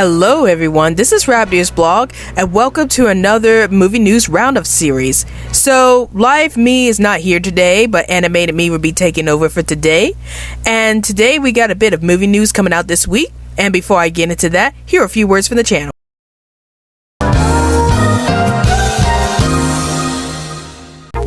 Hello everyone, this is Rabbitearsblog and welcome to another movie news roundup series. So, live me is not here today, but animated me will be taking over for today. And today we got a bit of movie news coming out this week. And before I get into that, here are a few words from the channel.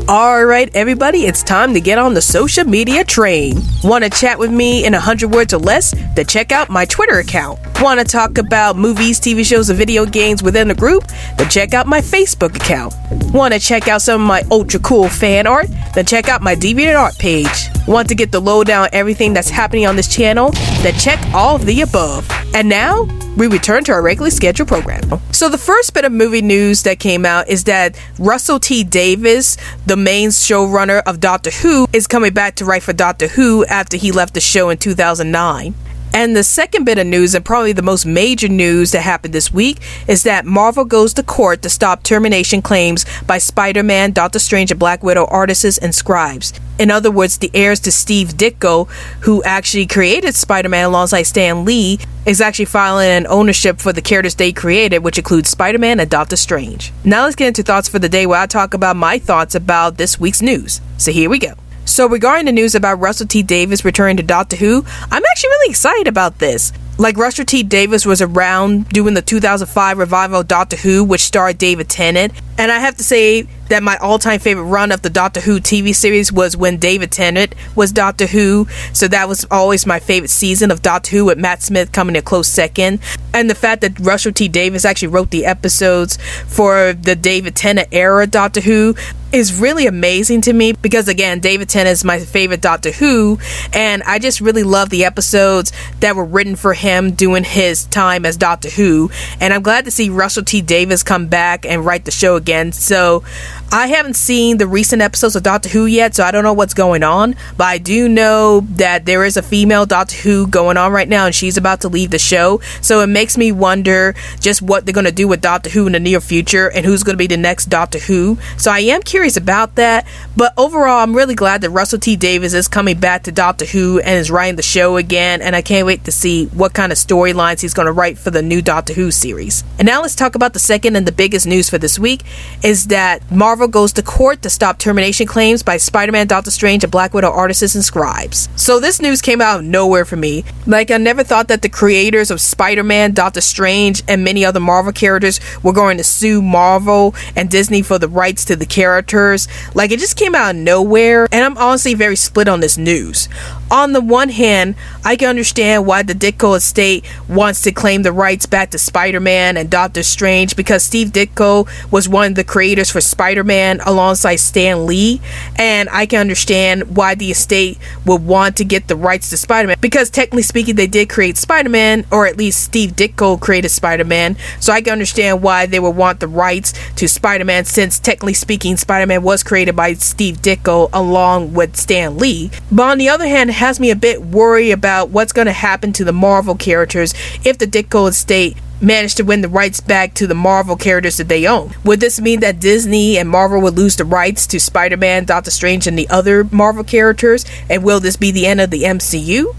Alright everybody, it's time to get on the social media train. Want to chat with me in 100 words or less? Then check out my Twitter account. Want to talk about movies, TV shows, and video games within the group? Then check out my Facebook account. Want to check out some of my ultra cool fan art? Then check out my DeviantArt page. Want to get the lowdown on everything that's happening on this channel? Then check all of the above. And now, we return to our regularly scheduled program. So the first bit of movie news that came out is that RussellTDavies, the main showrunner of Doctor Who, is coming back to write for Doctor Who after he left the show in 2009. And the second bit of news, and probably the most major news that happened this week, is that Marvel goes to court to stop termination claims by Spider-Man, Doctor Strange, and Black Widow artists and scribes. In other words, the heirs to Steve Ditko, who actually created Spider-Man alongside Stan Lee, is actually filing an ownership for the characters they created, which includes Spider-Man and Doctor Strange. Now let's get into thoughts for the day, where I talk about my thoughts about this week's news. So here we go. So regarding the news about RussellTDavies returning to Doctor Who, I'm actually really excited about this. Like, RussellTDavies was around doing the 2005 revival of Doctor Who, which starred David Tennant, and I have to say that my all-time favorite run of the Doctor Who TV series was when David Tennant was Doctor Who, so that was always my favorite season of Doctor Who, with Matt Smith coming a close second. And the fact that RussellTDavies actually wrote the episodes for the David Tennant era Doctor Who is really amazing to me, because again, David Tennant is my favorite Doctor Who, and I just really love the episodes that were written for him doing his time as Doctor Who, and I'm glad to see RussellTDavies come back and write the show again. So I haven't seen the recent episodes of Doctor Who yet, so I don't know what's going on, but I do know that there is a female Doctor Who going on right now, and she's about to leave the show, so it makes me wonder just what they're going to do with Doctor Who in the near future, and who's going to be the next Doctor Who. So I am curious about that, but overall I'm really glad that RussellTDavies is coming back to Doctor Who and is writing the show again, and I can't wait to see what kind of storylines he's going to write for the new Doctor Who series. And now let's talk about the second and the biggest news for this week, is that Marvel goes to court to stop termination claims by Spider-Man, Doctor Strange, and Black Widow artists and scribes. So this news came out of nowhere for me. Like, I never thought that the creators of Spider-Man, Doctor Strange, and many other Marvel characters were going to sue Marvel and Disney for the rights to the characters. Like, it just came out of nowhere, and I'm honestly very split on this news. On the one hand, I can understand why the Ditko estate wants to claim the rights back to Spider-Man and Doctor Strange, because Steve Ditko was one of the creators for Spider-Man alongside Stan Lee, and I can understand why the estate would want to get the rights to Spider-Man, because technically speaking they did create Spider-Man, or at least Steve Ditko created Spider-Man, so I can understand why they would want the rights to Spider-Man, since technically speaking Spider-Man was created by Steve Ditko along with Stan Lee. But on the other hand, it has me a bit worried about what's going to happen to the Marvel characters if the Ditko estate managed to win the rights back to the Marvel characters that they own. Would this mean that Disney and Marvel would lose the rights to Spider-Man, Doctor Strange, and the other Marvel characters? And will this be the end of the MCU?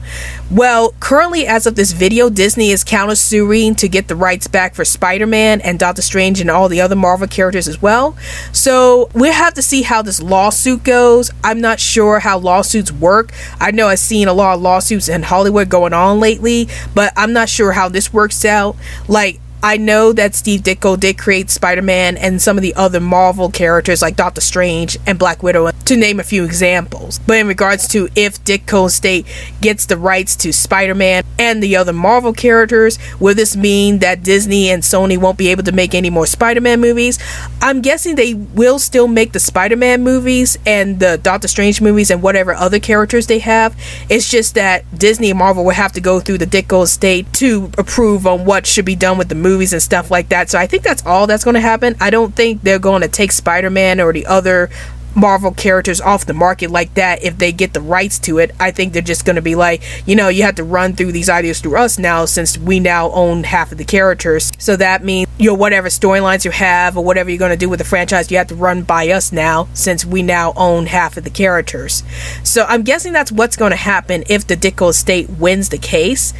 Well, currently as of this video, Disney is countersuing to get the rights back for Spider-Man and Doctor Strange and all the other Marvel characters as well. So we'll have to see how this lawsuit goes. I'm not sure how lawsuits work. I know I've seen a lot of lawsuits in Hollywood going on lately, but I'm not sure how this works out. Like, I know that Steve Ditko did create Spider-Man and some of the other Marvel characters like Doctor Strange and Black Widow, to name a few examples. But in regards to if Ditko estate gets the rights to Spider-Man and the other Marvel characters, will this mean that Disney and Sony won't be able to make any more Spider-Man movies? I'm guessing they will still make the Spider-Man movies and the Doctor Strange movies and whatever other characters they have. It's just that Disney and Marvel will have to go through the Ditko estate to approve on what should be done with the movies and stuff like that. So I think that's all that's going to happen. I don't think they're going to take Spider-Man or the other Marvel characters off the market like that if they get the rights to it. I think they're just going to be like, you know, you have to run through these ideas through us now, since we now own half of the characters. So that means whatever storylines you have or whatever you're going to do with the franchise, you have to run by us now, since we now own half of the characters. So I'm guessing that's what's going to happen if the Ditko estate wins the case.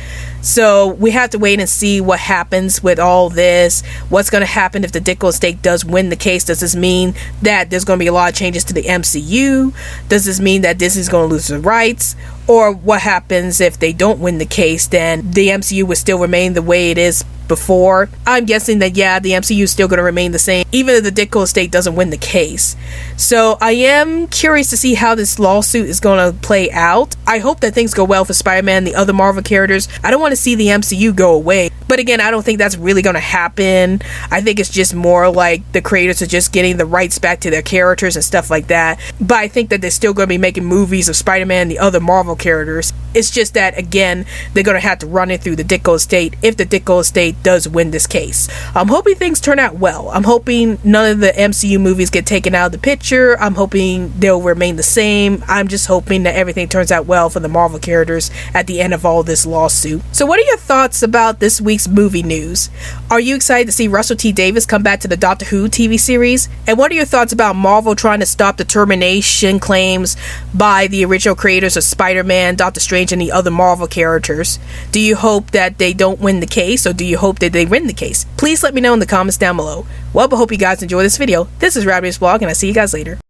So we have to wait and see what happens with all this. What's going to happen if the Ditko estate does win the case? Does this mean that there's going to be a lot of changes to the MCU? Does this mean that Disney's going to lose the rights? Or what happens if they don't win the case? Then the MCU would still remain the way it is before. I'm guessing that, yeah, the MCU is still going to remain the same, even if the Ditko estate doesn't win the case. So I am curious to see how this lawsuit is going to play out. I hope that things go well for Spider-Man and the other Marvel characters. I don't want to see the MCU go away. But again, I don't think that's really going to happen. I think it's just more like the creators are just getting the rights back to their characters and stuff like that. But I think that they're still going to be making movies of Spider-Man and the other Marvel characters. It's just that, again, they're going to have to run it through the Ditko estate if the Ditko estate does win this case. I'm hoping things turn out well. I'm hoping none of the MCU movies get taken out of the picture. I'm hoping they'll remain the same. I'm just hoping that everything turns out well for the Marvel characters at the end of all this lawsuit. So what are your thoughts about this week's movie news? Are you excited to see RussellTDavies come back to the Doctor Who TV series? And what are your thoughts about Marvel trying to stop the termination claims by the original creators of Spider-Man, Doctor Strange, and the other Marvel characters? Do you hope that they don't win the case, or do you hope that they win the case? Please let me know in the comments down below. Well, I hope you guys enjoy this video. This is Rabbitearsblog, and I'll see you guys later.